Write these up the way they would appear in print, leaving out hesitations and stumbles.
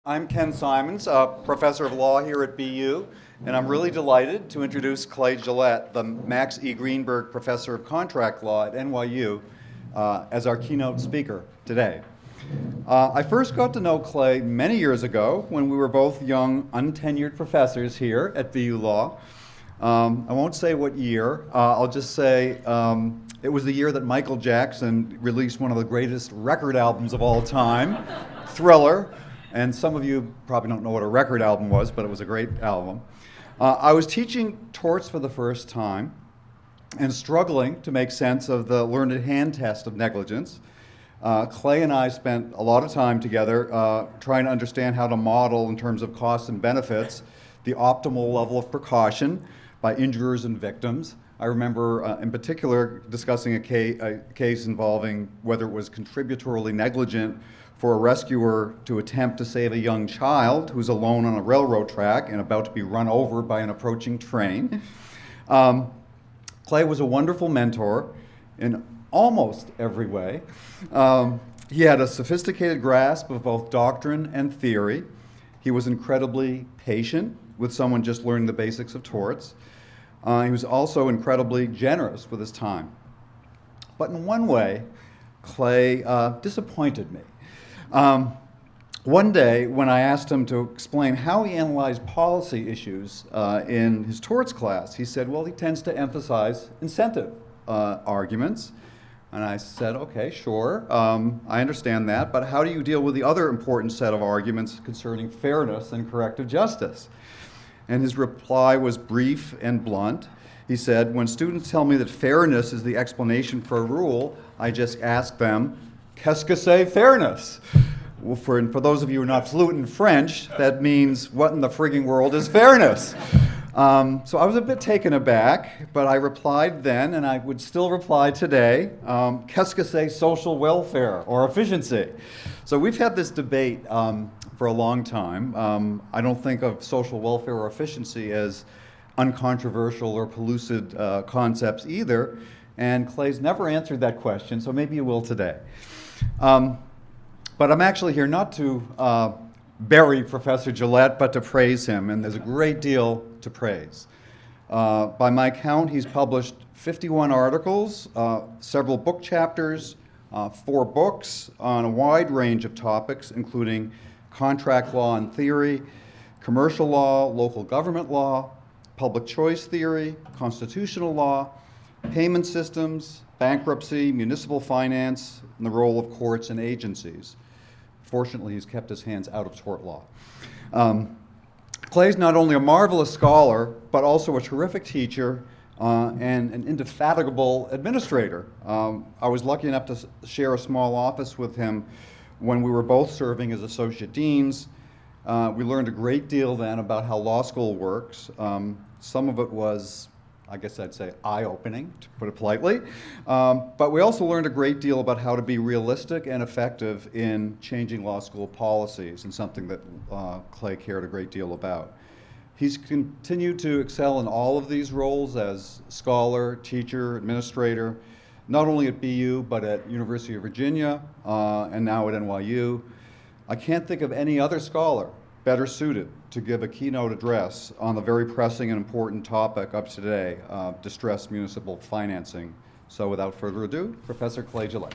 I'm Ken Simons, a professor of law here at BU, and I'm really delighted to introduce Clayton Gillette, the Max E. Greenberg Professor of Contract Law at NYU, as our keynote speaker today. I first got to know Clay many years ago when we were both young, untenured professors here at BU Law. I won't say what year. I'll just say it was the year that Michael Jackson released one of the greatest record albums of all time, Thriller. And some of you probably don't know what a record album was, but it was a great album. I was teaching torts for the first time and struggling to make sense of the learned hand test of negligence. Clay and I spent a lot of time together trying to understand how to model, in terms of costs and benefits, the optimal level of precaution by injurers and victims. I remember in particular discussing a case involving whether it was contributorily negligent for a rescuer to attempt to save a young child who's alone on a railroad track and about to be run over by an approaching train. Clay was a wonderful mentor in almost every way. He had a sophisticated grasp of both doctrine and theory. He was incredibly patient with someone just learning the basics of torts. He was also incredibly generous with his time. But in one way, Clay disappointed me. One day, when I asked him to explain how he analyzed policy issues in his torts class, he said, well, he tends to emphasize incentive arguments. And I said, okay, sure, I understand that, but how do you deal with the other important set of arguments concerning fairness and corrective justice? And his reply was brief and blunt. He said, when students tell me that fairness is the explanation for a rule, I just ask them, qu'est-ce que c'est fairness? Well, for those of you who are not fluent in French, that means, what in the frigging world is fairness? So I was a bit taken aback, but I replied then, and I would still reply today, qu'est-ce que c'est social welfare or efficiency? So we've had this debate for a long time. I don't think of social welfare or efficiency as uncontroversial or pellucid concepts either, and Clay's never answered that question, so maybe you will today. But I'm actually here not to bury Professor Gillette, but to praise him, and there's a great deal to praise. By my count, he's published 51 articles, several book chapters, 4 books on a wide range of topics, including contract law and theory, commercial law, local government law, public choice theory, constitutional law, payment systems, bankruptcy, municipal finance, and the role of courts and agencies. Fortunately, he's kept his hands out of tort law. Clay's not only a marvelous scholar, but also a terrific teacher and an indefatigable administrator. I was lucky enough to share a small office with him when we were both serving as associate deans. We learned a great deal then about how law school works. Some of it was, I guess I'd say, eye-opening, to put it politely. But we also learned a great deal about how to be realistic and effective in changing law school policies, and something that Clay cared a great deal about. He's continued to excel in all of these roles as scholar, teacher, administrator, not only at BU, but at University of Virginia, and now at NYU. I can't think of any other scholar better suited to give a keynote address on the very pressing and important topic of today, distressed municipal financing. So without further ado, Professor Clay Gillette.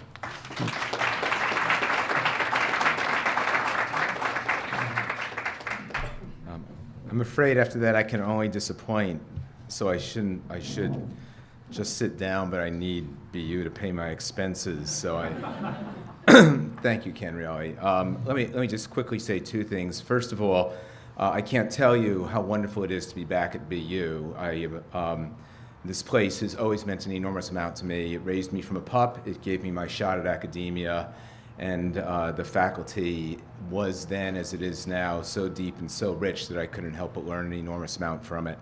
I'm afraid after that I can only disappoint, so I should just sit down, but I need BU to pay my expenses, so thank you, Ken, really. Let me just quickly say 2 things. First of all, I can't tell you how wonderful it is to be back at BU. This place has always meant an enormous amount to me. It raised me from a pup. It gave me my shot at academia. And the faculty was then, as it is now, so deep and so rich that I couldn't help but learn an enormous amount from it.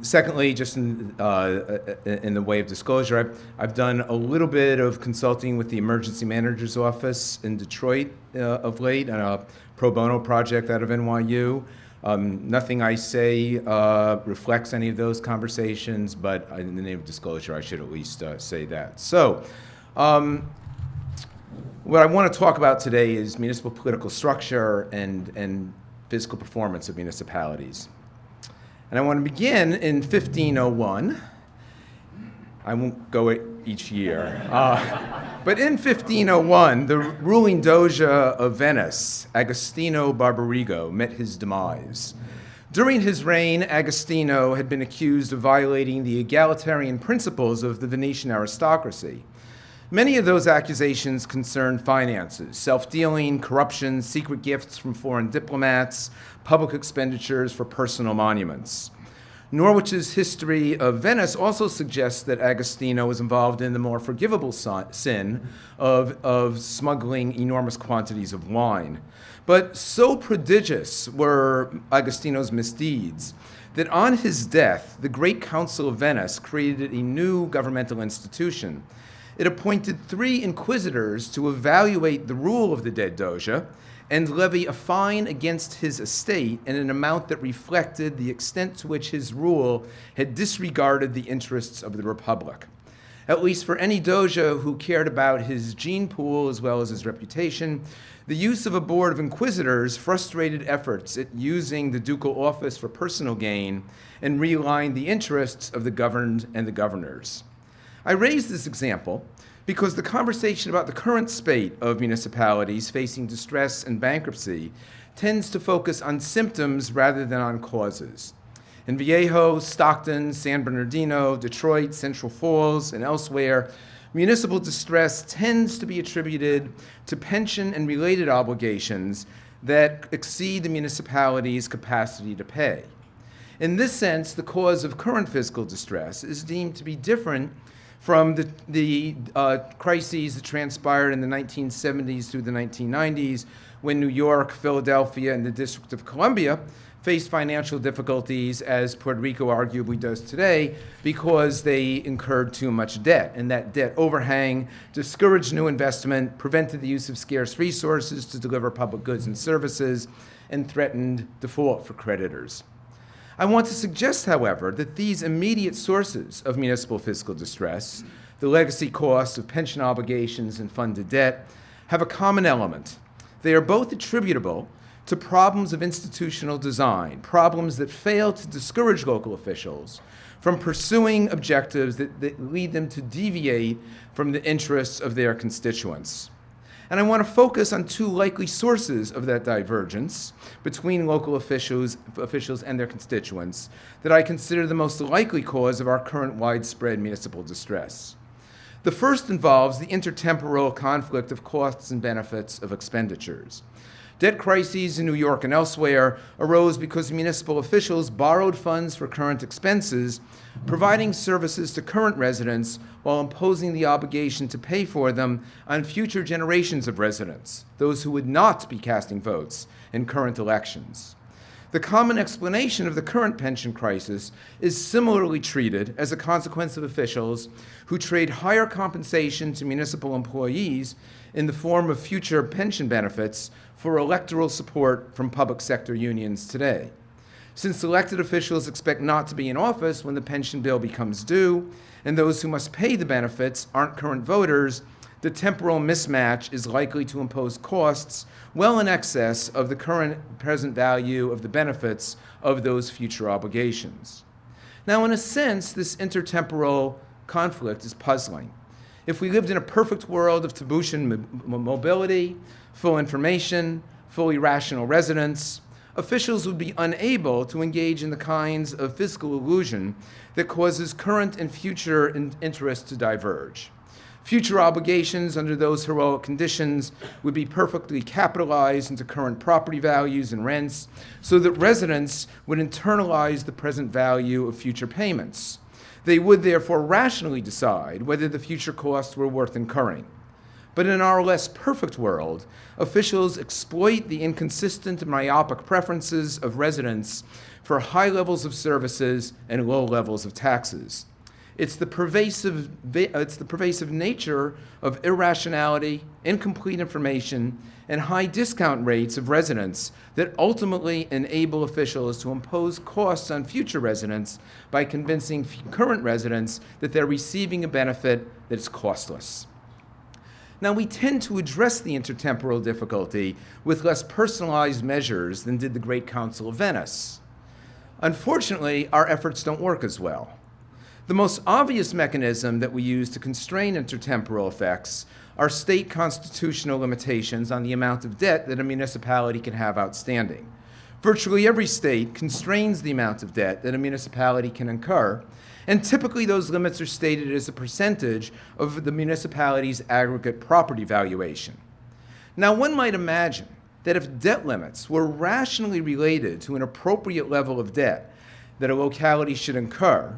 Secondly, just in the way of disclosure, I've done a little bit of consulting with the Emergency Manager's Office in Detroit of late on a pro bono project out of NYU. Nothing I say reflects any of those conversations, but in the name of disclosure, I should at least say that. So, What I want to talk about today is municipal political structure and fiscal performance of municipalities. And I want to begin in 1501. I won't go each year. But in 1501, the ruling Doge of Venice, Agostino Barbarigo, met his demise. During his reign, Agostino had been accused of violating the egalitarian principles of the Venetian aristocracy. Many of those accusations concerned finances, self-dealing, corruption, secret gifts from foreign diplomats, public expenditures for personal monuments. Norwich's history of Venice also suggests that Agostino was involved in the more forgivable sin of smuggling enormous quantities of wine. But so prodigious were Agostino's misdeeds that on his death, the Great Council of Venice created a new governmental institution. It appointed 3 inquisitors to evaluate the rule of the dead Doge and levy a fine against his estate in an amount that reflected the extent to which his rule had disregarded the interests of the Republic. At least for any Doge who cared about his gene pool as well as his reputation, the use of a board of inquisitors frustrated efforts at using the ducal office for personal gain and realigned the interests of the governed and the governors. I raise this example because the conversation about the current spate of municipalities facing distress and bankruptcy tends to focus on symptoms rather than on causes. In Vallejo, Stockton, San Bernardino, Detroit, Central Falls, and elsewhere, municipal distress tends to be attributed to pension and related obligations that exceed the municipality's capacity to pay. In this sense, the cause of current fiscal distress is deemed to be different from the crises that transpired in the 1970s through the 1990s when New York, Philadelphia, and the District of Columbia faced financial difficulties, as Puerto Rico arguably does today, because they incurred too much debt. And that debt overhang discouraged new investment, prevented the use of scarce resources to deliver public goods and services, and threatened default for creditors. I want to suggest, however, that these immediate sources of municipal fiscal distress, the legacy costs of pension obligations and funded debt, have a common element. They are both attributable to problems of institutional design, problems that fail to discourage local officials from pursuing objectives that lead them to deviate from the interests of their constituents. And I want to focus on 2 likely sources of that divergence between local officials and their constituents that I consider the most likely cause of our current widespread municipal distress. The first involves the intertemporal conflict of costs and benefits of expenditures. Debt crises in New York and elsewhere arose because municipal officials borrowed funds for current expenses, providing services to current residents while imposing the obligation to pay for them on future generations of residents, those who would not be casting votes in current elections. The common explanation of the current pension crisis is similarly treated as a consequence of officials who trade higher compensation to municipal employees in the form of future pension benefits for electoral support from public sector unions today. Since elected officials expect not to be in office when the pension bill becomes due, and those who must pay the benefits aren't current voters, the temporal mismatch is likely to impose costs well in excess of the present value of the benefits of those future obligations. Now, in a sense, this intertemporal conflict is puzzling. If we lived in a perfect world of Tiburtian mobility, full information, fully rational residents, officials would be unable to engage in the kinds of fiscal illusion that causes current and future interests to diverge. Future obligations under those heroic conditions would be perfectly capitalized into current property values and rents so that residents would internalize the present value of future payments. They would therefore rationally decide whether the future costs were worth incurring. But in our less perfect world, officials exploit the inconsistent and myopic preferences of residents for high levels of services and low levels of taxes. It's the pervasive nature of irrationality, incomplete information, and high discount rates of residents that ultimately enable officials to impose costs on future residents by convincing current residents that they're receiving a benefit that is costless. Now, we tend to address the intertemporal difficulty with less personalized measures than did the Great Council of Venice. Unfortunately, our efforts don't work as well. The most obvious mechanism that we use to constrain intertemporal effects are state constitutional limitations on the amount of debt that a municipality can have outstanding. Virtually every state constrains the amount of debt that a municipality can incur, and typically those limits are stated as a percentage of the municipality's aggregate property valuation. Now, one might imagine that if debt limits were rationally related to an appropriate level of debt that a locality should incur,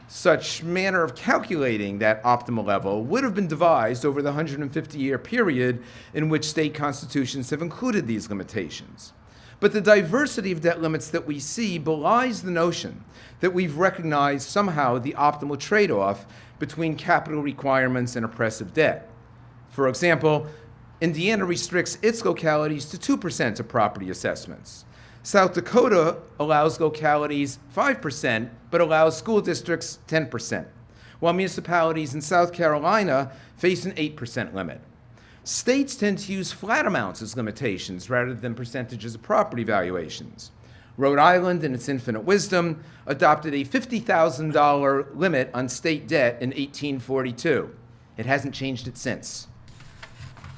such manner of calculating that optimal level would have been devised over the 150-year period in which state constitutions have included these limitations. But the diversity of debt limits that we see belies the notion that we've recognized somehow the optimal trade-off between capital requirements and oppressive debt. For example, Indiana restricts its localities to 2% of property assessments. South Dakota allows localities 5%, but allows school districts 10%, while municipalities in South Carolina face an 8% limit. States tend to use flat amounts as limitations rather than percentages of property valuations. Rhode Island, in its infinite wisdom, adopted a $50,000 limit on state debt in 1842. It hasn't changed it since.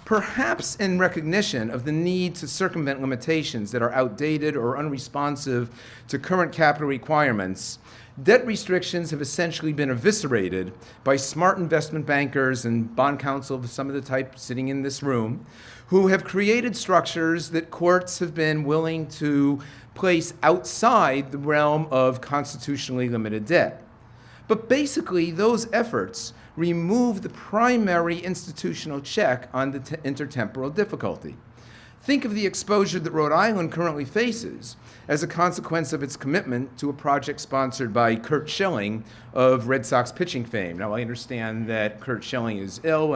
Perhaps in recognition of the need to circumvent limitations that are outdated or unresponsive to current capital requirements, debt restrictions have essentially been eviscerated by smart investment bankers and bond counsel of some of the type sitting in this room, who have created structures that courts have been willing to place outside the realm of constitutionally limited debt. But basically, those efforts remove the primary institutional check on the intertemporal difficulty. Think of the exposure that Rhode Island currently faces as a consequence of its commitment to a project sponsored by Curt Schilling of Red Sox pitching fame. Now, I understand that Curt Schilling is ill,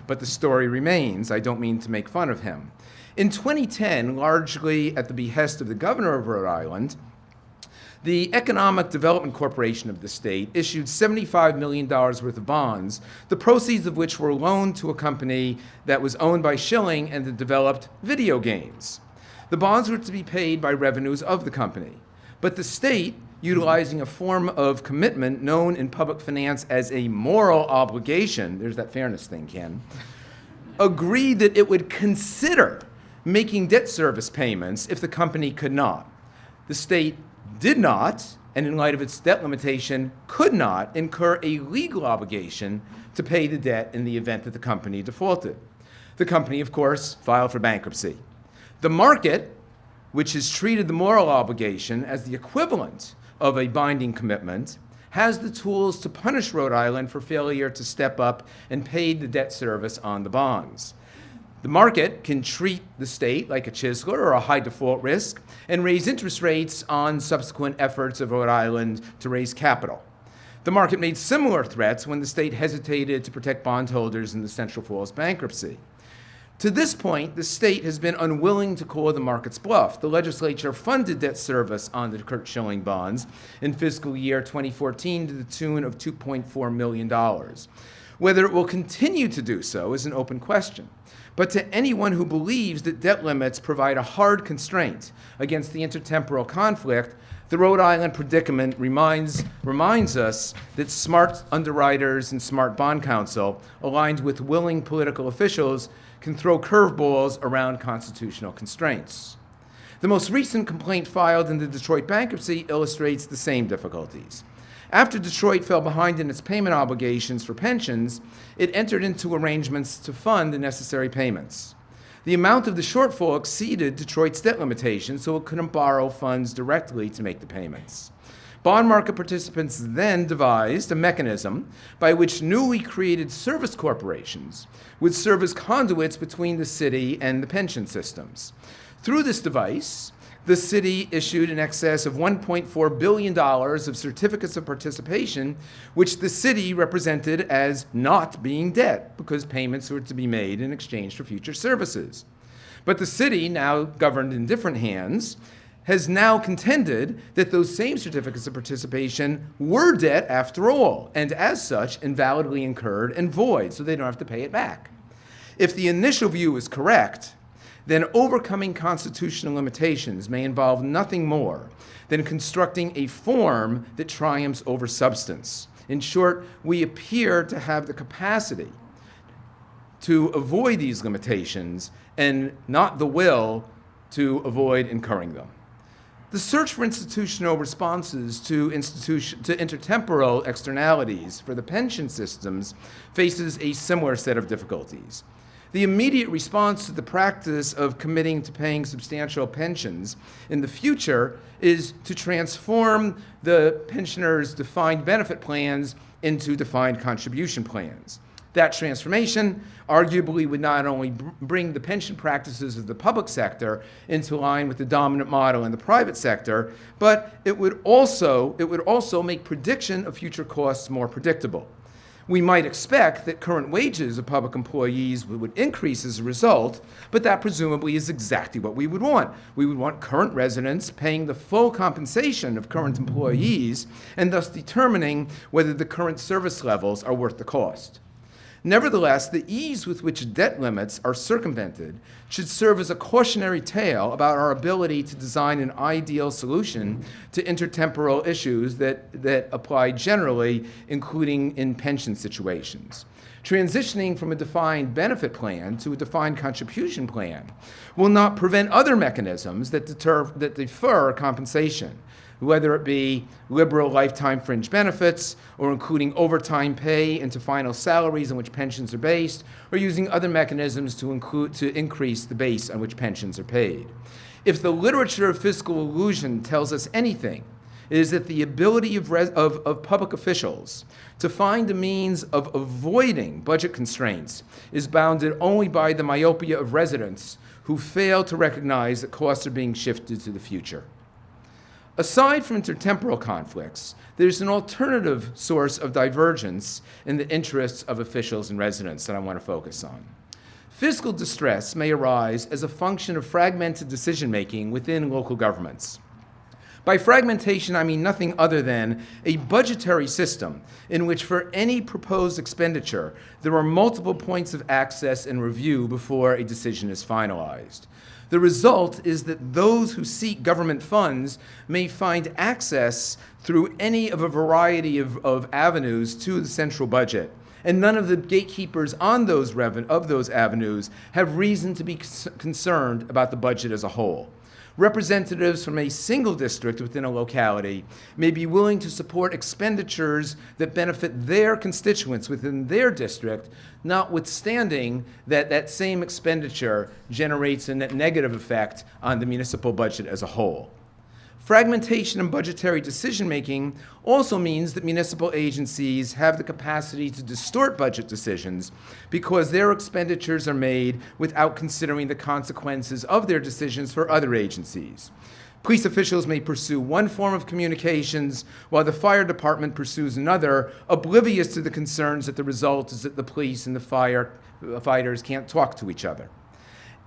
but the story remains. I don't mean to make fun of him. In 2010, largely at the behest of the governor of Rhode Island, the Economic Development Corporation of the state issued $75 million worth of bonds, the proceeds of which were loaned to a company that was owned by Schilling and that developed video games. The bonds were to be paid by revenues of the company, but the state, utilizing a form of commitment known in public finance as a moral obligation, there's that fairness thing, Ken, agreed that it would consider making debt service payments if the company could not. The state did not, and in light of its debt limitation, could not incur a legal obligation to pay the debt in the event that the company defaulted. The company, of course, filed for bankruptcy. The market, which has treated the moral obligation as the equivalent of a binding commitment, has the tools to punish Rhode Island for failure to step up and pay the debt service on the bonds. The market can treat the state like a chiseler or a high default risk and raise interest rates on subsequent efforts of Rhode Island to raise capital. The market made similar threats when the state hesitated to protect bondholders in the Central Falls bankruptcy. To this point, the state has been unwilling to call the market's bluff. The legislature funded debt service on the Curt Schilling bonds in fiscal year 2014 to the tune of $2.4 million. Whether it will continue to do so is an open question. But to anyone who believes that debt limits provide a hard constraint against the intertemporal conflict, the Rhode Island predicament reminds us that smart underwriters and smart bond counsel, aligned with willing political officials, can throw curveballs around constitutional constraints. The most recent complaint filed in the Detroit bankruptcy illustrates the same difficulties. After Detroit fell behind in its payment obligations for pensions, it entered into arrangements to fund the necessary payments. The amount of the shortfall exceeded Detroit's debt limitations, so it couldn't borrow funds directly to make the payments. Bond market participants then devised a mechanism by which newly created service corporations would serve as conduits between the city and the pension systems. Through this device, the city issued in excess of $1.4 billion of certificates of participation, which the city represented as not being debt because payments were to be made in exchange for future services. But the city, now governed in different hands, has now contended that those same certificates of participation were debt after all, and as such, invalidly incurred and void, so they don't have to pay it back. If the initial view is correct, then overcoming constitutional limitations may involve nothing more than constructing a form that triumphs over substance. In short, we appear to have the capacity to avoid these limitations and not the will to avoid incurring them. The search for institutional responses to intertemporal externalities for the pension systems faces a similar set of difficulties. The immediate response to the practice of committing to paying substantial pensions in the future is to transform the pensioners' defined benefit plans into defined contribution plans. That transformation arguably would not only bring the pension practices of the public sector into line with the dominant model in the private sector, but it would also make prediction of future costs more predictable. We might expect that current wages of public employees would increase as a result, but that presumably is exactly what we would want. We would want current residents paying the full compensation of current employees and thus determining whether the current service levels are worth the cost. Nevertheless, the ease with which debt limits are circumvented should serve as a cautionary tale about our ability to design an ideal solution to intertemporal issues that apply generally, including in pension situations. Transitioning from a defined benefit plan to a defined contribution plan will not prevent other mechanisms that defer compensation, whether it be liberal lifetime fringe benefits, or including overtime pay into final salaries on which pensions are based, or using other mechanisms to increase the base on which pensions are paid. If the literature of fiscal illusion tells us anything, it is that the ability of public officials to find a means of avoiding budget constraints is bounded only by the myopia of residents who fail to recognize that costs are being shifted to the future. Aside from intertemporal conflicts, there's an alternative source of divergence in the interests of officials and residents that I want to focus on. Fiscal distress may arise as a function of fragmented decision-making within local governments. By fragmentation, I mean nothing other than a budgetary system in which for any proposed expenditure, there are multiple points of access and review before a decision is finalized. The result is that those who seek government funds may find access through any of a variety of avenues to the central budget, and none of the gatekeepers on those avenues have reason to be concerned about the budget as a whole. Representatives from a single district within a locality may be willing to support expenditures that benefit their constituents within their district, notwithstanding that that same expenditure generates a net negative effect on the municipal budget as a whole. Fragmentation in budgetary decision-making also means that municipal agencies have the capacity to distort budget decisions because their expenditures are made without considering the consequences of their decisions for other agencies. Police officials may pursue one form of communications while the fire department pursues another, oblivious to the concerns that the result is that the police and the firefighters can't talk to each other.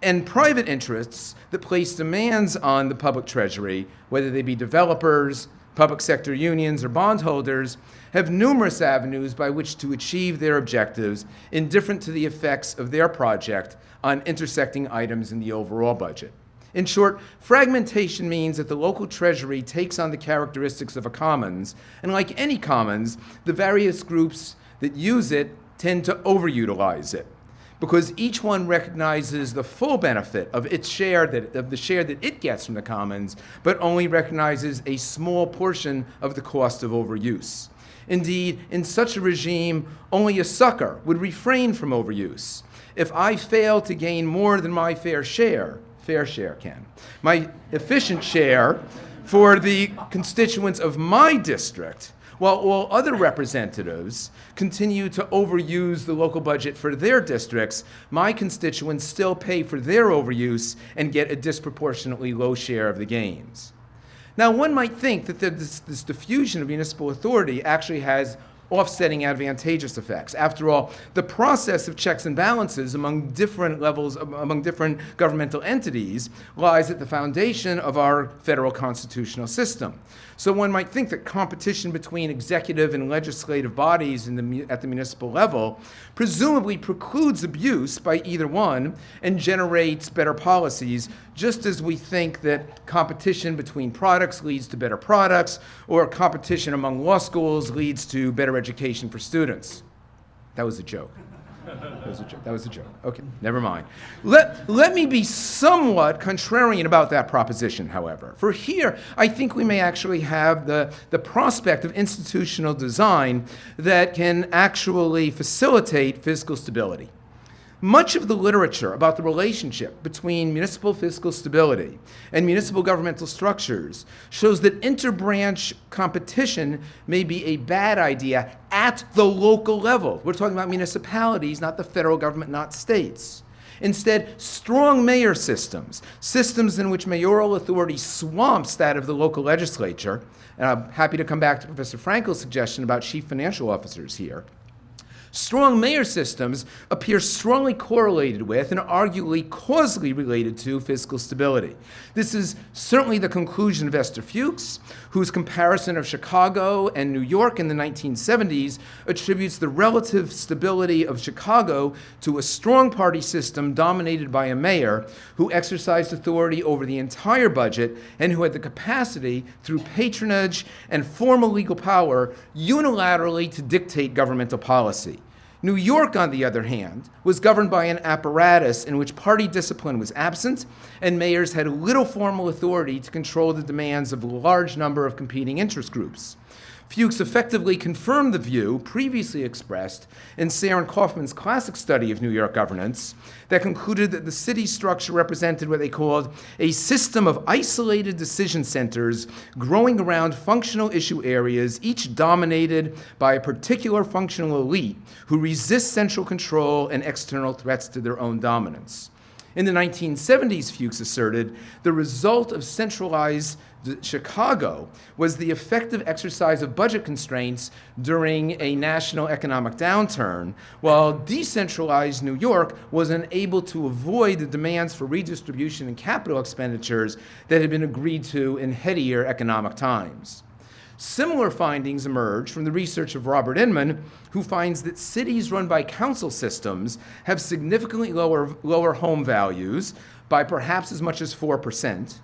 And private interests that place demands on the public treasury, whether they be developers, public sector unions, or bondholders, have numerous avenues by which to achieve their objectives, indifferent to the effects of their project on intersecting items in the overall budget. In short, fragmentation means that the local treasury takes on the characteristics of a commons, and like any commons, the various groups that use it tend to overutilize it, because each one recognizes the full benefit of the share that it gets from the commons, but only recognizes a small portion of the cost of overuse. Indeed, in such a regime, only a sucker would refrain from overuse. If I fail to gain more than my fair share can, my efficient share for the constituents of my district, while all other representatives continue to overuse the local budget for their districts, my constituents still pay for their overuse and get a disproportionately low share of the gains. Now, one might think that this diffusion of municipal authority actually has offsetting advantageous effects. After all, the process of checks and balances among different levels, among different governmental entities, lies at the foundation of our federal constitutional system. So one might think that competition between executive and legislative bodies at the municipal level presumably precludes abuse by either one and generates better policies, just as we think that competition between products leads to better products, or competition among law schools leads to better education for students. That was a joke. That was a joke. Okay, never mind. Let me be somewhat contrarian about that proposition, however. For here, I think we may actually have the prospect of institutional design that can actually facilitate fiscal stability. Much of the literature about the relationship between municipal fiscal stability and municipal governmental structures shows that interbranch competition may be a bad idea at the local level. We're talking about municipalities, not the federal government, not states. Instead, strong mayor systems in which mayoral authority swamps that of the local legislature, and I'm happy to come back to Professor Frankel's suggestion about chief financial officers here. Strong mayor systems appear strongly correlated with and arguably causally related to fiscal stability. This is certainly the conclusion of Esther Fuchs, whose comparison of Chicago and New York in the 1970s attributes the relative stability of Chicago to a strong party system dominated by a mayor who exercised authority over the entire budget and who had the capacity, through patronage and formal legal power, unilaterally to dictate governmental policy. New York, on the other hand, was governed by an apparatus in which party discipline was absent, and mayors had little formal authority to control the demands of a large number of competing interest groups. Fuchs effectively confirmed the view previously expressed in Sarah Kaufman's classic study of New York governance that concluded that the city structure represented what they called a system of isolated decision centers growing around functional issue areas, each dominated by a particular functional elite who resist central control and external threats to their own dominance. In the 1970s, Fuchs asserted, the result of centralized Chicago was the effective exercise of budget constraints during a national economic downturn, while decentralized New York was unable to avoid the demands for redistribution and capital expenditures that had been agreed to in headier economic times. Similar findings emerge from the research of Robert Inman, who finds that cities run by council systems have significantly lower home values by perhaps as much as 4%.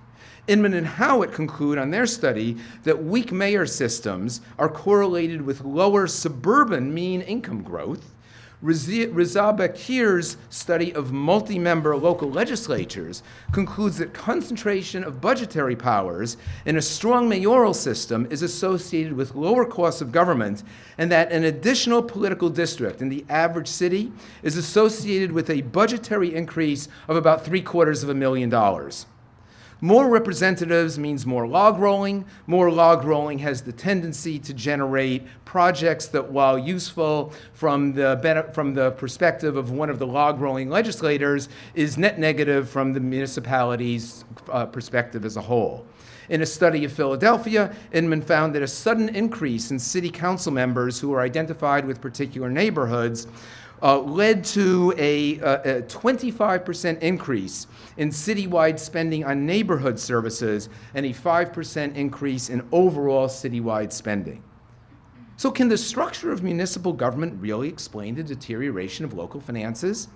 Inman and Howitt conclude on their study that weak mayor systems are correlated with lower suburban mean income growth. Reza Bakir's study of multi-member local legislatures concludes that concentration of budgetary powers in a strong mayoral system is associated with lower costs of government, and that an additional political district in the average city is associated with a budgetary increase of about $750,000. More representatives means more log rolling. More log rolling has the tendency to generate projects that, while useful from the perspective of one of the log rolling legislators, is net negative from the municipality's perspective as a whole. In a study of Philadelphia, Inman found that a sudden increase in city council members who were identified with particular neighborhoods led to a 25% increase in citywide spending on neighborhood services and a 5% increase in overall citywide spending. So can the structure of municipal government really explain the deterioration of local finances?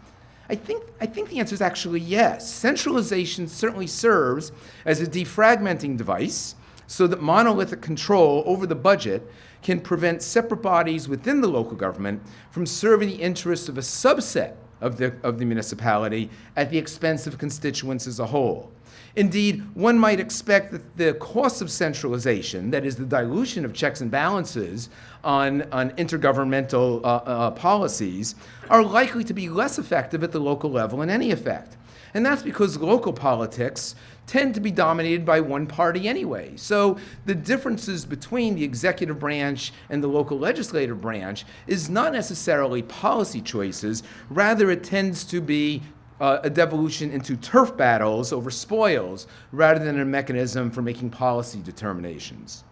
I think the answer is actually yes. Centralization certainly serves as a defragmenting device so that monolithic control over the budget can prevent separate bodies within the local government from serving the interests of a subset of the municipality at the expense of constituents as a whole. Indeed, one might expect that the costs of centralization, that is the dilution of checks and balances on intergovernmental policies, are likely to be less effective at the local level in any effect. And that's because local politics tend to be dominated by one party anyway. So the differences between the executive branch and the local legislative branch is not necessarily policy choices. Rather, it tends to be a devolution into turf battles over spoils rather than a mechanism for making policy determinations.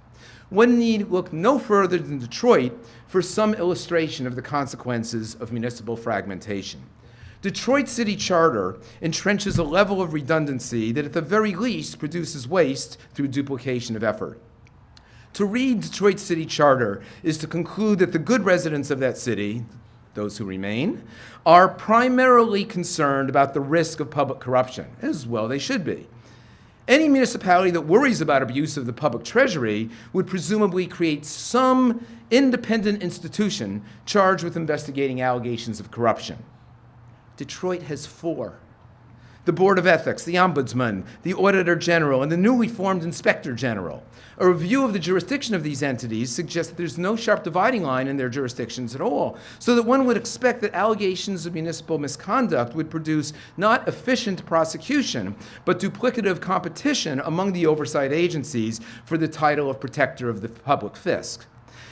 one need look no further than Detroit for some illustration of the consequences of municipal fragmentation. Detroit's city charter entrenches a level of redundancy that at the very least produces waste through duplication of effort. To read Detroit's city charter is to conclude that the good residents of that city, those who remain, are primarily concerned about the risk of public corruption, as well they should be. Any municipality that worries about abuse of the public treasury would presumably create some independent institution charged with investigating allegations of corruption. Detroit has 4. The Board of Ethics, the Ombudsman, the Auditor General, and the newly formed Inspector General. A review of the jurisdiction of these entities suggests that there's no sharp dividing line in their jurisdictions at all, so that one would expect that allegations of municipal misconduct would produce not efficient prosecution, but duplicative competition among the oversight agencies for the title of protector of the public fisc.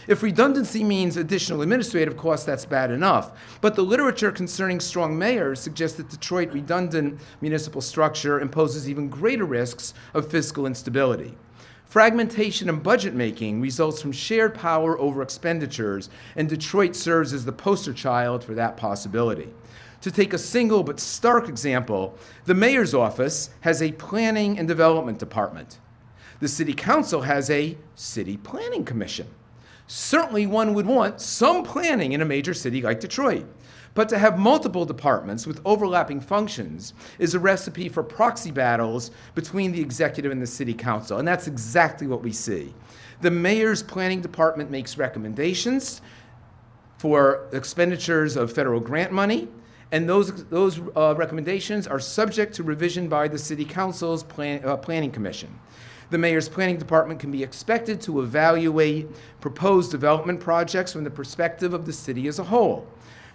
If redundancy means additional administrative costs, that's bad enough. But the literature concerning strong mayors suggests that Detroit's redundant municipal structure imposes even greater risks of fiscal instability. Fragmentation and budget making results from shared power over expenditures, and Detroit serves as the poster child for that possibility. To take a single but stark example, the mayor's office has a planning and development department. The city council has a city planning commission. Certainly one would want some planning in a major city like Detroit. But to have multiple departments with overlapping functions is a recipe for proxy battles between the executive and the city council, and that's exactly what we see. The mayor's planning department makes recommendations for expenditures of federal grant money, and those recommendations are subject to revision by the city council's planning commission. The mayor's planning department can be expected to evaluate proposed development projects from the perspective of the city as a whole.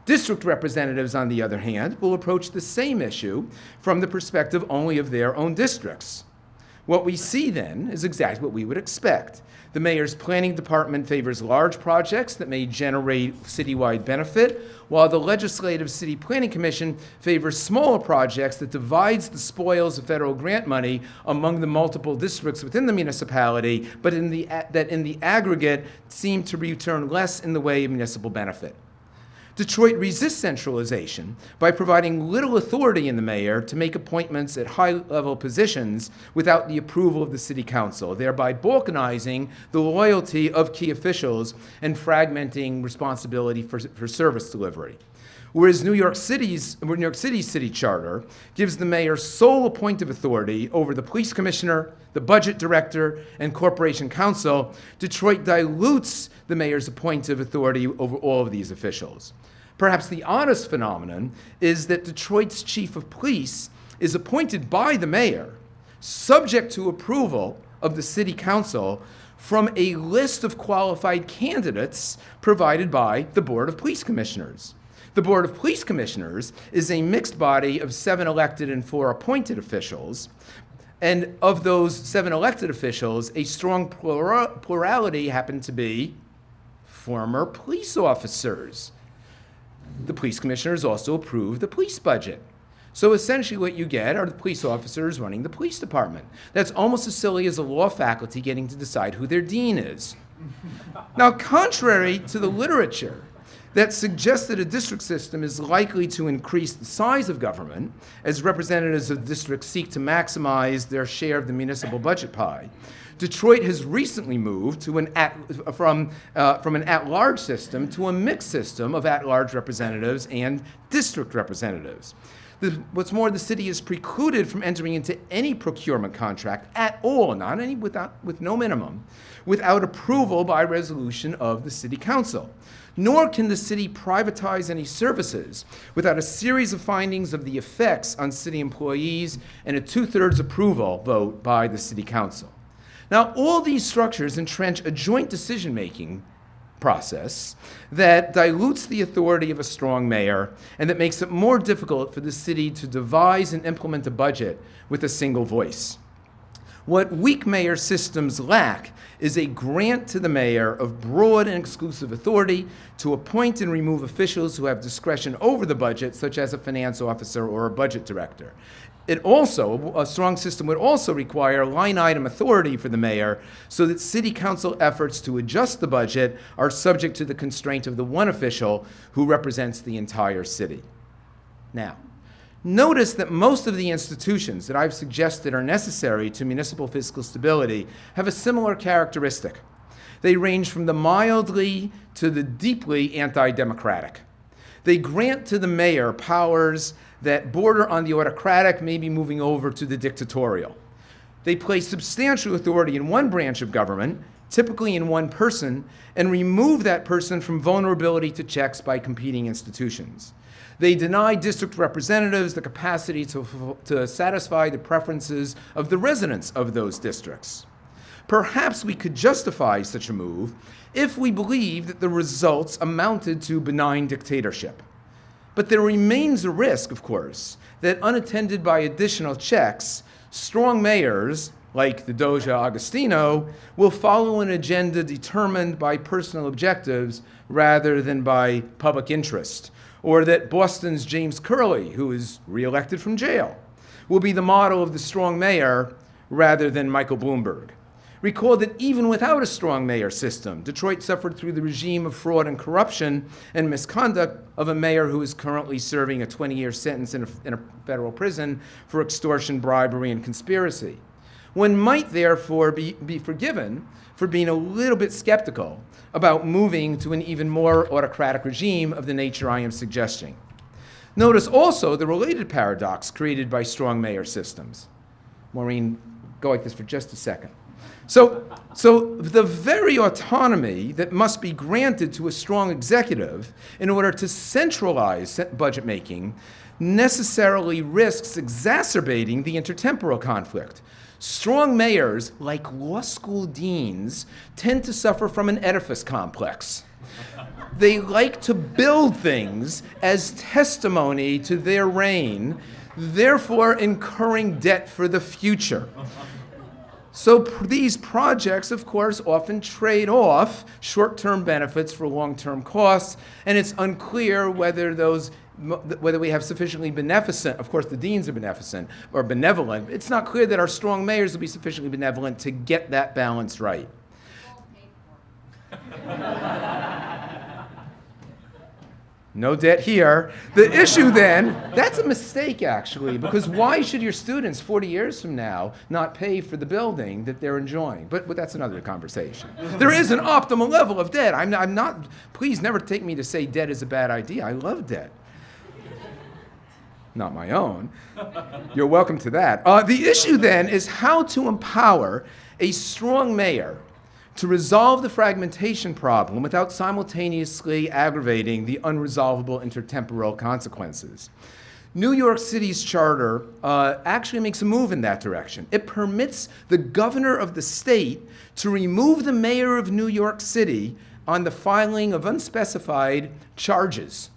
District representatives, on the other hand, will approach the same issue from the perspective only of their own districts. What we see then is exactly what we would expect. The mayor's planning department favors large projects that may generate citywide benefit, while the legislative city planning commission favors smaller projects that divides the spoils of federal grant money among the multiple districts within the municipality, but that in the aggregate seem to return less in the way of municipal benefit. Detroit resists centralization by providing little authority in the mayor to make appointments at high-level positions without the approval of the city council, thereby balkanizing the loyalty of key officials and fragmenting responsibility for service delivery. Whereas New York City's city charter gives the mayor sole appointive authority over the police commissioner, the budget director, and corporation council, Detroit dilutes the mayor's appointive authority over all of these officials. Perhaps the oddest phenomenon is that Detroit's chief of police is appointed by the mayor, subject to approval of the city council, from a list of qualified candidates provided by the Board of Police Commissioners. The Board of Police Commissioners is a mixed body of 7 elected and 4 appointed officials. And of those 7 elected officials, a strong plurality happen to be former police officers. The police commissioners also approve the police budget. So essentially what you get are the police officers running the police department. That's almost as silly as a law faculty getting to decide who their dean is. Now, contrary to the literature that suggests that a district system is likely to increase the size of government as representatives of districts seek to maximize their share of the municipal budget pie, Detroit has recently moved to from an at-large system to a mixed system of at-large representatives and district representatives. What's more, the city is precluded from entering into any procurement contract at all, with no minimum, without approval by resolution of the city council. Nor can the city privatize any services without a series of findings of the effects on city employees and a 2/3 approval vote by the city council. Now, all these structures entrench a joint decision-making process that dilutes the authority of a strong mayor and that makes it more difficult for the city to devise and implement a budget with a single voice. What weak mayor systems lack is a grant to the mayor of broad and exclusive authority to appoint and remove officials who have discretion over the budget, such as a finance officer or a budget director. A strong system would also require line item authority for the mayor so that city council efforts to adjust the budget are subject to the constraint of the one official who represents the entire city. Now, notice that most of the institutions that I've suggested are necessary to municipal fiscal stability have a similar characteristic. They range from the mildly to the deeply anti-democratic. They grant to the mayor powers that border on the autocratic, maybe moving over to the dictatorial. They place substantial authority in one branch of government, typically in one person, and remove that person from vulnerability to checks by competing institutions. They deny district representatives the capacity to satisfy the preferences of the residents of those districts. Perhaps we could justify such a move if we believe that the results amounted to benign dictatorship. But there remains a risk, of course, that unattended by additional checks, strong mayors, like the Doge Agostino, will follow an agenda determined by personal objectives rather than by public interest, or that Boston's James Curley, who is reelected from jail, will be the model of the strong mayor rather than Michael Bloomberg. Recall that even without a strong mayor system, Detroit suffered through the regime of fraud and corruption and misconduct of a mayor who is currently serving a 20-year sentence in a federal prison for extortion, bribery, and conspiracy. One might therefore be forgiven for being a little bit skeptical about moving to an even more autocratic regime of the nature I am suggesting. Notice also the related paradox created by strong mayor systems. Maureen, go like this for just a second. So the very autonomy that must be granted to a strong executive in order to centralize budget making necessarily risks exacerbating the intertemporal conflict. Strong mayors, like law school deans, tend to suffer from an edifice complex. They like to build things as testimony to their reign, therefore incurring debt for the future. So these projects, of course, often trade off short-term benefits for long-term costs, and it's unclear whether we have sufficiently beneficent, of course the deans are beneficent, or benevolent. It's not clear that our strong mayors will be sufficiently benevolent to get that balance right. No debt here. The issue then, that's a mistake actually, because why should your students 40 years from now not pay for the building that they're enjoying? But that's another conversation. There is an optimal level of debt. I'm not, please never take me to say debt is a bad idea. I love debt. Not my own. You're welcome to that. The issue then is how to empower a strong mayor to resolve the fragmentation problem without simultaneously aggravating the unresolvable intertemporal consequences. New York City's charter actually makes a move in that direction. It permits the governor of the state to remove the mayor of New York City on the filing of unspecified charges.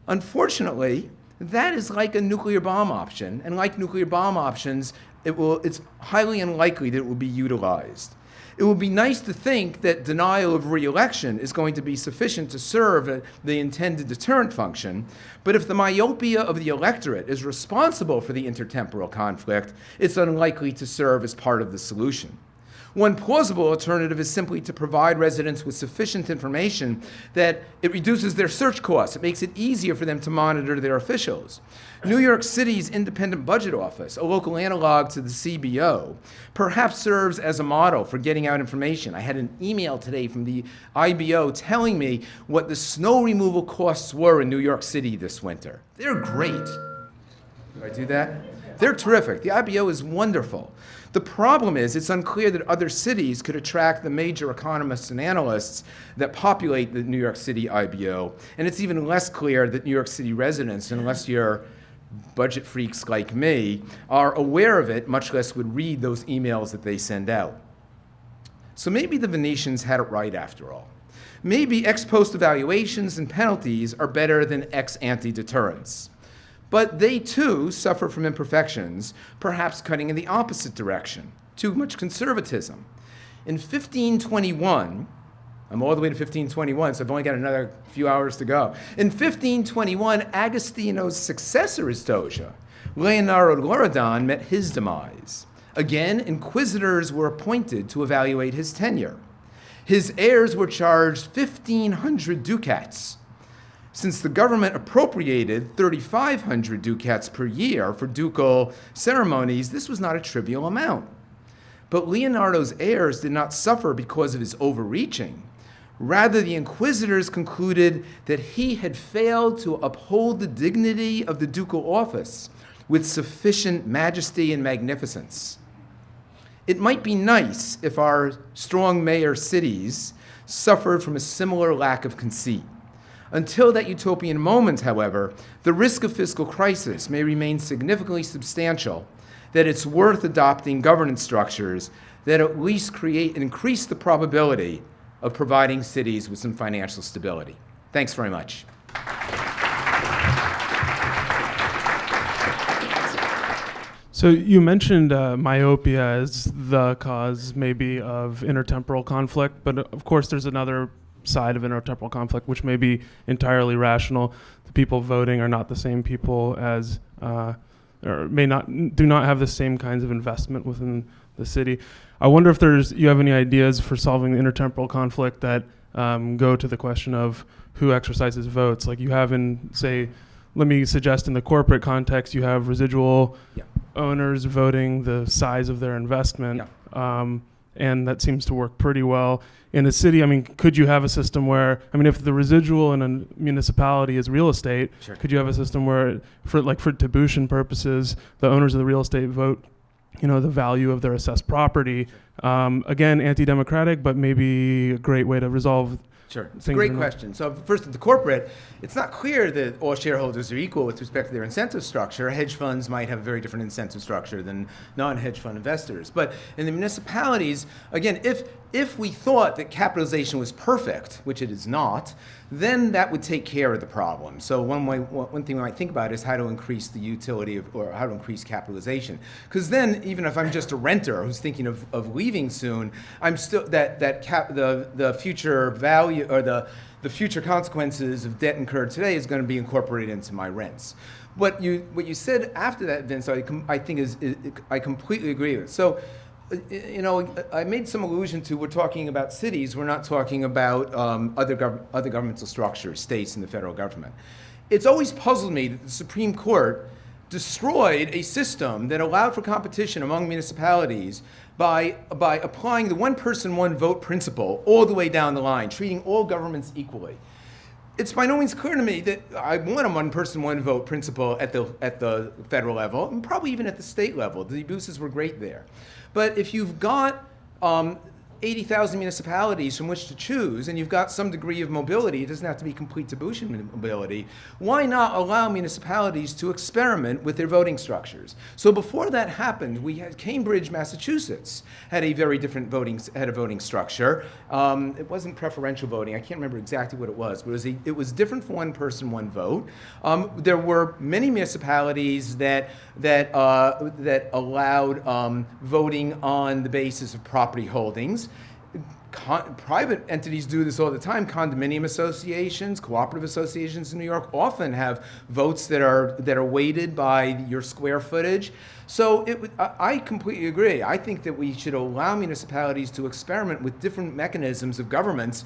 Unfortunately, that is like a nuclear bomb option, and like nuclear bomb options, it's highly unlikely that it will be utilized. It would be nice to think that denial of re-election is going to be sufficient to serve the intended deterrent function, but if the myopia of the electorate is responsible for the intertemporal conflict, it's unlikely to serve as part of the solution. One plausible alternative is simply to provide residents with sufficient information that it reduces their search costs. It makes it easier for them to monitor their officials. New York City's Independent Budget Office, a local analog to the CBO, perhaps serves as a model for getting out information. I had an email today from the IBO telling me what the snow removal costs were in New York City this winter. They're great. Do I do that? They're terrific. The IBO is wonderful. The problem is it's unclear that other cities could attract the major economists and analysts that populate the New York City IBO, and it's even less clear that New York City residents, unless you're budget freaks like me, are aware of it, much less would read those emails that they send out. So maybe the Venetians had it right after all. Maybe ex post evaluations and penalties are better than ex ante deterrents. But they too suffer from imperfections, perhaps cutting in the opposite direction, too much conservatism. In 1521, I'm all the way to 1521, so I've only got another few hours to go. In 1521, Agostino's successor as Doge Leonardo Loredan met his demise. Again, inquisitors were appointed to evaluate his tenure. His heirs were charged 1,500 ducats. Since the government appropriated 3,500 ducats per year for ducal ceremonies, this was not a trivial amount. But Leonardo's heirs did not suffer because of his overreaching. Rather, the inquisitors concluded that he had failed to uphold the dignity of the ducal office with sufficient majesty and magnificence. It might be nice if our strong mayor cities suffered from a similar lack of conceit. Until that utopian moment, however, the risk of fiscal crisis may remain significantly substantial, that it's worth adopting governance structures that at least create and increase the probability of providing cities with some financial stability. Thanks very much. So you mentioned myopia as the cause maybe of intertemporal conflict, but of course there's another side of intertemporal conflict which may be entirely rational. The people voting are not the same people as, or do not have the same kinds of investment within the city. I wonder if you have any ideas for solving the intertemporal conflict that go to the question of who exercises votes. Like you have in, say, let me suggest in the corporate context, you have residual owners voting the size of their investment, and that seems to work pretty well. In a city, I mean, could you have a system where, I mean, if the residual in a municipality is real estate, Sure. could you have a system where, for Tibution purposes, the owners of the real estate vote, the value of their assessed property? Again, anti-democratic, but maybe a great way to resolve. Sure, it's a great question. So first, at the corporate, it's not clear that all shareholders are equal with respect to their incentive structure. Hedge funds might have a very different incentive structure than non-hedge fund investors. But in the municipalities, again, if we thought that capitalization was perfect, which it is not, then that would take care of the problem. So one thing we might think about is how to increase the utility or how to increase capitalization. Because then, even if I'm just a renter who's thinking of leaving soon, I'm still the future value or the future consequences of debt incurred today is going to be incorporated into my rents. What you said after that, Vince, I think I completely agree with. So, I made some allusion to we're talking about cities. We're not talking about other governmental structures, states, and the federal government. It's always puzzled me that the Supreme Court destroyed a system that allowed for competition among municipalities by applying the one-person, one-vote principle all the way down the line, treating all governments equally. It's by no means clear to me that I want a one-person, one-vote principle at the federal level, and probably even at the state level. The abuses were great there. But if you've got 80,000 municipalities from which to choose, and you've got some degree of mobility, it doesn't have to be complete Tibution mobility, why not allow municipalities to experiment with their voting structures? So before that happened, we had Cambridge, Massachusetts, had a very different voting structure. It wasn't preferential voting. I can't remember exactly what it was, but it was different for one person, one vote. There were many municipalities that allowed voting on the basis of property holdings. Private entities do this all the time. Condominium associations, cooperative associations in New York often have votes that are weighted by your square footage. So I completely agree. I think that we should allow municipalities to experiment with different mechanisms of governance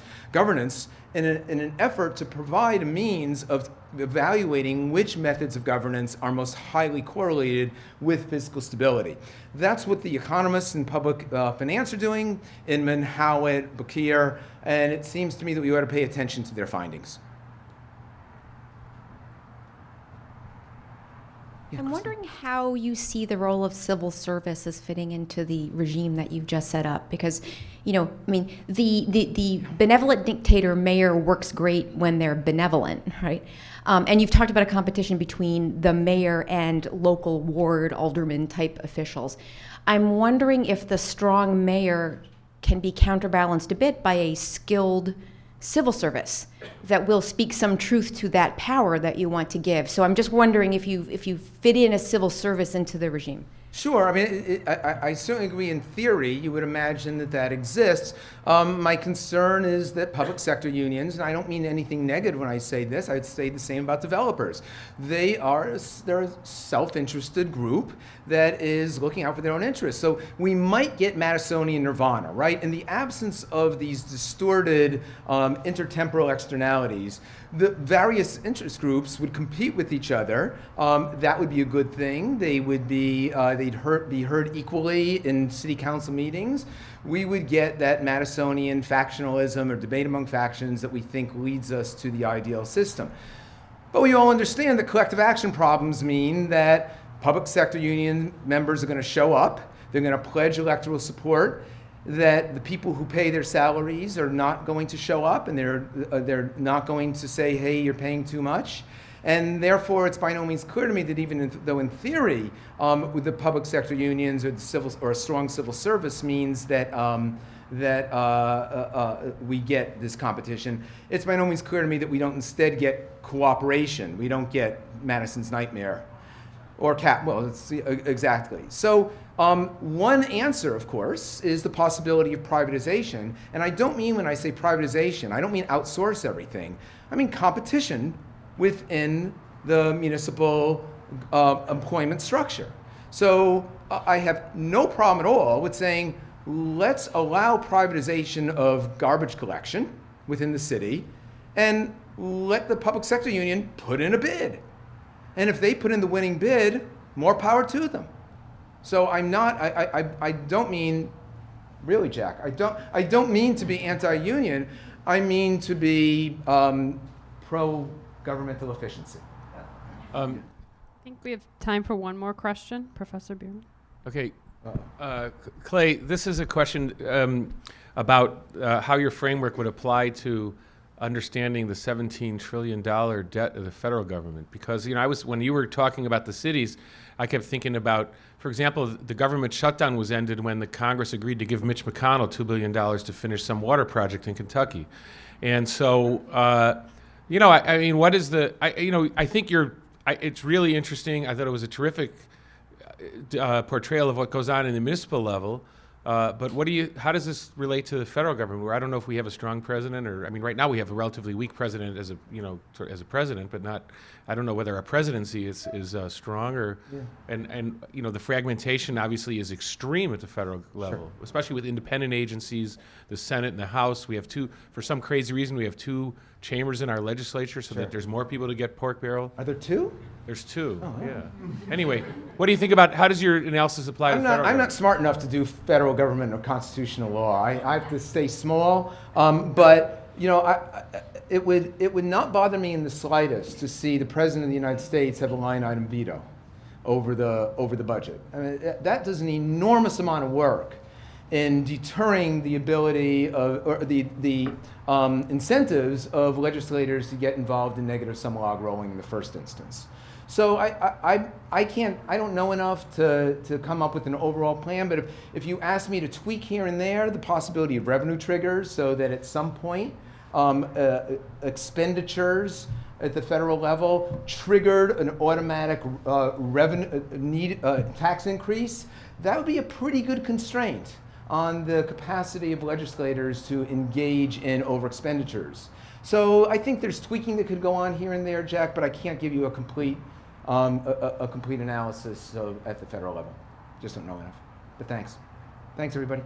in an effort to provide a means of evaluating which methods of governance are most highly correlated with fiscal stability. That's what the economists in public finance are doing, Inman, Howitt, Bakir, and it seems to me that we ought to pay attention to their findings. I'm wondering how you see the role of civil service as fitting into the regime that you've just set up, because, the benevolent dictator mayor works great when they're benevolent, right? And you've talked about a competition between the mayor and local ward alderman type officials. I'm wondering if the strong mayor can be counterbalanced a bit by a skilled civil service that will speak some truth to that power that you want to give. So I'm just wondering if you fit in a civil service into the regime. Sure. I mean, I certainly agree in theory. You would imagine that that exists. My concern is that public sector unions, and I don't mean anything negative when I say this, I'd say the same about developers. They're a self-interested group that is looking out for their own interests. So we might get Madisonian nirvana, right? In the absence of these distorted intertemporal externalities, the various interest groups would compete with each other. That would be a good thing. They would be, they'd be heard equally in city council meetings. We would get that Madisonian factionalism or debate among factions that we think leads us to the ideal system. But we all understand that collective action problems mean that public sector union members are going to show up, they're going to pledge electoral support, that the people who pay their salaries are not going to show up, and they're not going to say, hey, you're paying too much. And therefore, it's by no means clear to me that even though in theory, with the public sector unions or a strong civil service means that we get this competition, it's by no means clear to me that we don't instead get cooperation. We don't get Madison's nightmare. Exactly. So one answer, of course, is the possibility of privatization. And I don't mean, when I say privatization, I don't mean outsource everything. I mean competition within the municipal employment structure. So I have no problem at all with saying, let's allow privatization of garbage collection within the city and let the public sector union put in a bid. And if they put in the winning bid, more power to them. So I don't mean, really, Jack, I don't mean to be anti-union. I mean to be pro-governmental efficiency. I think we have time for one more question. Professor Bierman. Okay. Clay, this is a question about how your framework would apply to understanding the $17 trillion debt of the federal government. Because, when you were talking about the cities, I kept thinking about, for example, the government shutdown was ended when the Congress agreed to give Mitch McConnell $2 billion to finish some water project in Kentucky. And so, I mean, what is the, I think it's really interesting. I thought it was a terrific portrayal of what goes on in the municipal level. But how does this relate to the federal government? Where I don't know if we have a strong president, right now we have a relatively weak president as a president, but I don't know whether our presidency is strong or, and the fragmentation obviously is extreme at the federal level, especially with independent agencies, the Senate and the House. We have for some crazy reason, we have two chambers in our legislature so that there's more people to get pork barrel. Are there two? There's two, yeah. Anyway, what do you think about, how does your analysis apply to the federal government? I'm not smart enough to do federal government or constitutional law. I have to stay small, but it would not bother me in the slightest to see the President of the United States have a line item veto over the budget. I mean, that does an enormous amount of work in deterring the ability of, or the incentives of legislators to get involved in negative sum log rolling in the first instance. So I don't know enough to come up with an overall plan, but if you ask me to tweak here and there the possibility of revenue triggers so that at some point expenditures at the federal level triggered an automatic tax increase, that would be a pretty good constraint on the capacity of legislators to engage in over expenditures. So I think there's tweaking that could go on here and there, Jack, but I can't give you a complete analysis at the federal level. Just don't know enough. But thanks. Thanks, everybody.